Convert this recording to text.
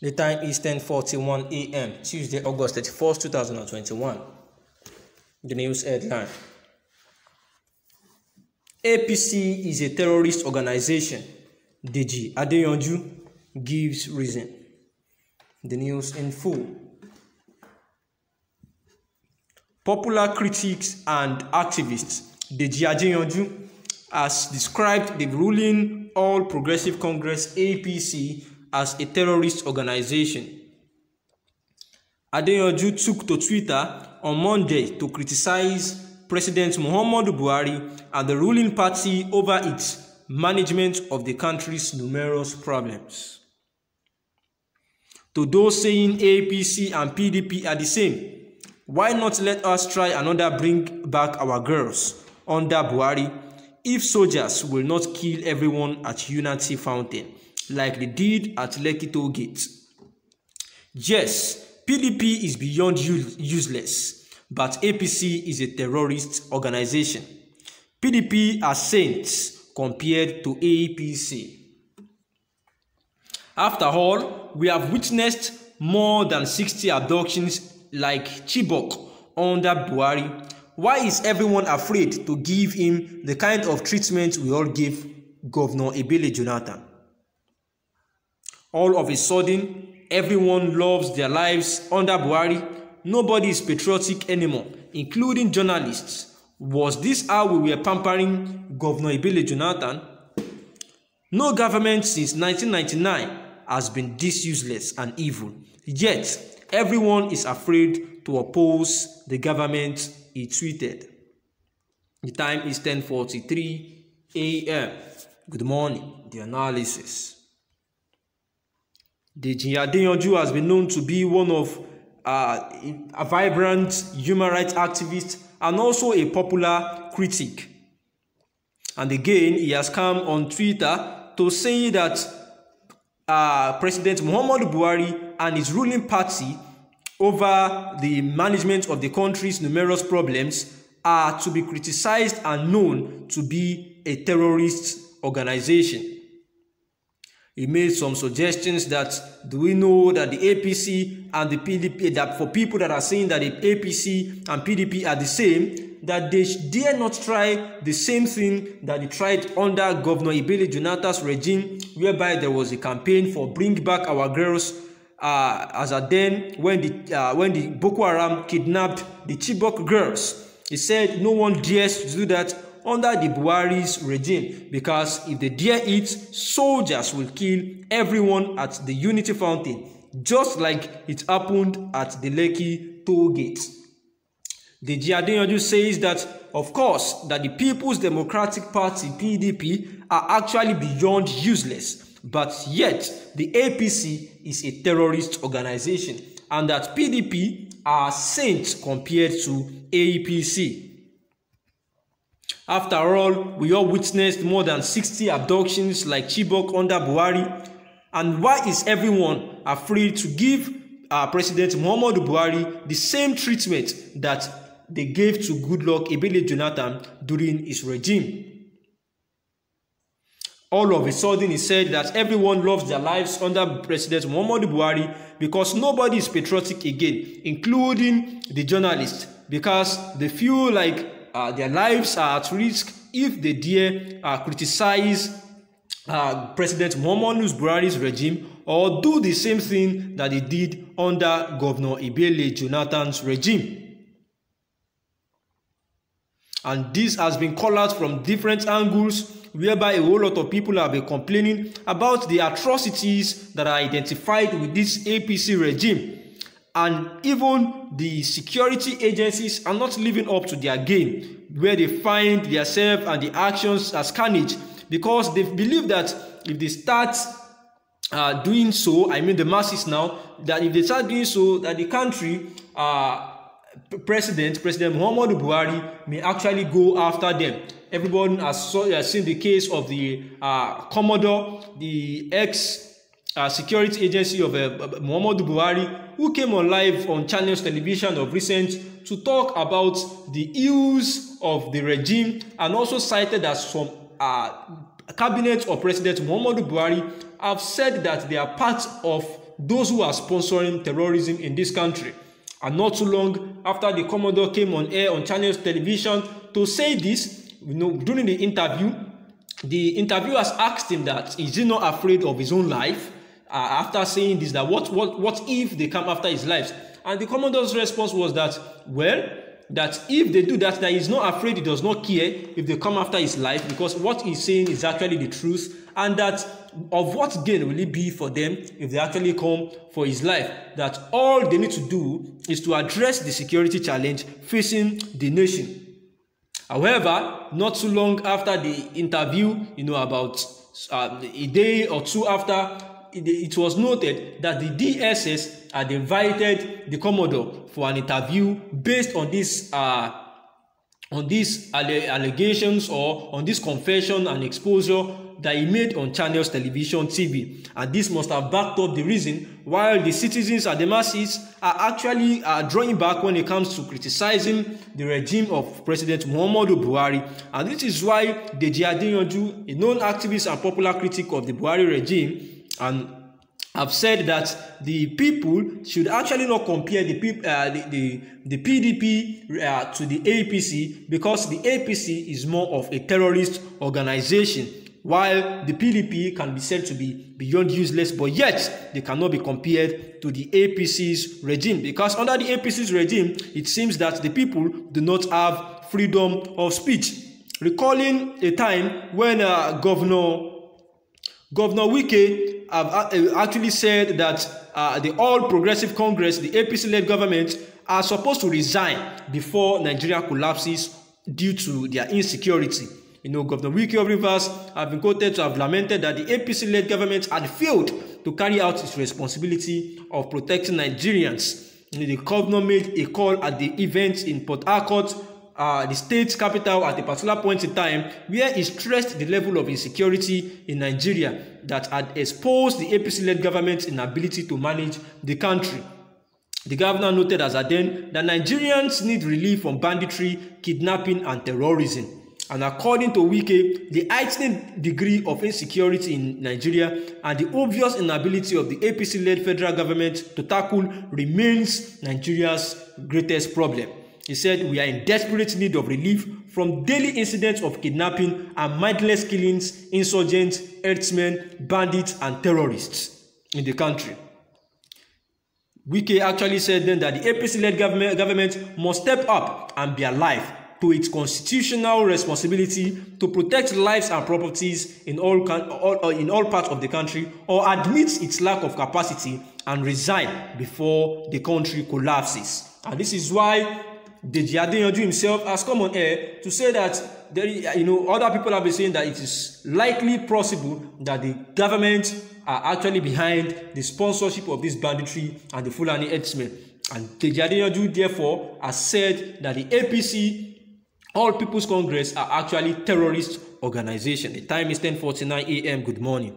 The time is 10:41 a.m. Tuesday, August 31st, 2021. The news headline: APC is a terrorist organization. Deji Adeyanju gives reason. The news in full. Popular critics and activists Deji Adeyanju has described the ruling All Progressive Congress (APC) as a terrorist organization. Adeyanju took to Twitter on Monday to criticize President Muhammadu Buhari and the ruling party over its management of the country's numerous problems. To those saying APC and PDP are the same, why not let us try another bring back our girls under Buhari if soldiers will not kill everyone at Unity Fountain like they did at Lekki Toll Gate? Yes, PDP is beyond useless, but APC is a terrorist organization. PDP are saints compared to APC. After all, we have witnessed more than 60 abductions like Chibok under Buhari. Why is everyone afraid to give him the kind of treatment we all give Governor Ebele Jonathan? All of a sudden, everyone loves their lives under Buhari. Nobody is patriotic anymore, including journalists. Was this how we were pampering Governor Ebele Jonathan? No government since 1999 has been this useless and evil. Yet, everyone is afraid to oppose the government, he tweeted. The time is 10:43 a.m. Good morning. The analysis. Deji Adeyanju has been known to be one of a vibrant human rights activist and also a popular critic. And again, he has come on Twitter to say that President Muhammadu Buhari and his ruling party over the management of the country's numerous problems are to be criticized and known to be a terrorist organization. He made some suggestions that, do we know that the APC and the PDP, that for people that are saying that the APC and PDP are the same, that they dare not try the same thing that they tried under Governor Ebele Jonathan's regime, whereby there was a campaign for bring back our girls, as at then when the Boko Haram kidnapped the Chibok girls. He said no one dares to do that under the Buhari's regime, because if they dare it, soldiers will kill everyone at the Unity Fountain, just like it happened at the Lekki Toll Gate. Deji Adeyanju says that, of course, that the People's Democratic Party, PDP, are actually beyond useless, but yet the APC is a terrorist organization, and that PDP are saints compared to APC. After all, we all witnessed more than 60 abductions like Chibok under Buhari. And why is everyone afraid to give President Muhammadu Buhari the same treatment that they gave to Goodluck Ebele Jonathan during his regime? All of a sudden, he said that everyone loves their lives under President Muhammadu Buhari because nobody is patriotic again, including the journalists, because they feel like their lives are at risk if they dare criticize President Muhammadu Buhari's regime or do the same thing that they did under Governor Ebele Jonathan's regime. And this has been called out from different angles, whereby a whole lot of people have been complaining about the atrocities that are identified with this APC regime. And even the security agencies are not living up to their game, where they find themselves and the actions as carnage, because they believe that if they start doing so, I mean the masses now, that if they start doing so, that the country, President Muhammadu Buhari may actually go after them. Everyone has seen the case of the Commodore, the security agency of Muhammadu Buhari, who came on live on Channels Television of recent to talk about the ills of the regime, and also cited that some cabinet of President Muhammadu Buhari have said that they are part of those who are sponsoring terrorism in this country. And not too long after the Commodore came on air on Channels Television to say this, during the interviewers asked him that is he not afraid of his own life after saying this, that what if they come after his life? And the Commodore's response was that, well, that if they do that, he's not afraid, he does not care if they come after his life, because what he's saying is actually the truth, and that of what gain will it be for them if they actually come for his life? That all they need to do is to address the security challenge facing the nation. However, not too long after the interview, about a day or two after, it was noted that the DSS had invited the Commodore for an interview based on these allegations or on this confession and exposure that he made on Channels Television TV. And this must have backed up the reason why the citizens and the masses are actually drawing back when it comes to criticizing the regime of President Muhammadu Buhari. And this is why Deji Adeyanju, a known activist and popular critic of the Buhari regime, and have said that the people should actually not compare the PDP to the APC, because the APC is more of a terrorist organization, while the PDP can be said to be beyond useless, but yet they cannot be compared to the APC's regime, because under the APC's regime, it seems that the people do not have freedom of speech. Recalling a time when Governor Wike actually said that the All Progressive Congress, the APC-led government, are supposed to resign before Nigeria collapses due to their insecurity. Governor Wike of Rivers have been quoted to have lamented that the APC-led government had failed to carry out its responsibility of protecting Nigerians. The governor made a call at the event in Port Harcourt, the state's capital, at a particular point in time, where he stressed the level of insecurity in Nigeria that had exposed the APC-led government's inability to manage the country. The governor noted as at then that Nigerians need relief from banditry, kidnapping, and terrorism. And according to Wike, the heightened degree of insecurity in Nigeria and the obvious inability of the APC-led federal government to tackle remains Nigeria's greatest problem. He said, we are in desperate need of relief from daily incidents of kidnapping and mindless killings, insurgents, herdsmen, bandits, and terrorists in the country. Wike actually said then that the APC-led government must step up and be alive to its constitutional responsibility to protect lives and properties in all parts of the country, or admit its lack of capacity and resign before the country collapses. And this is why Deji Adeyanju himself has come on air to say that other people have been saying that it is likely possible that the government are actually behind the sponsorship of this banditry and the Fulani herdsmen. And Deji Adeyanju therefore has said that the APC, All People's Congress, are actually terrorist organization. The time is 10:49 a.m. Good morning.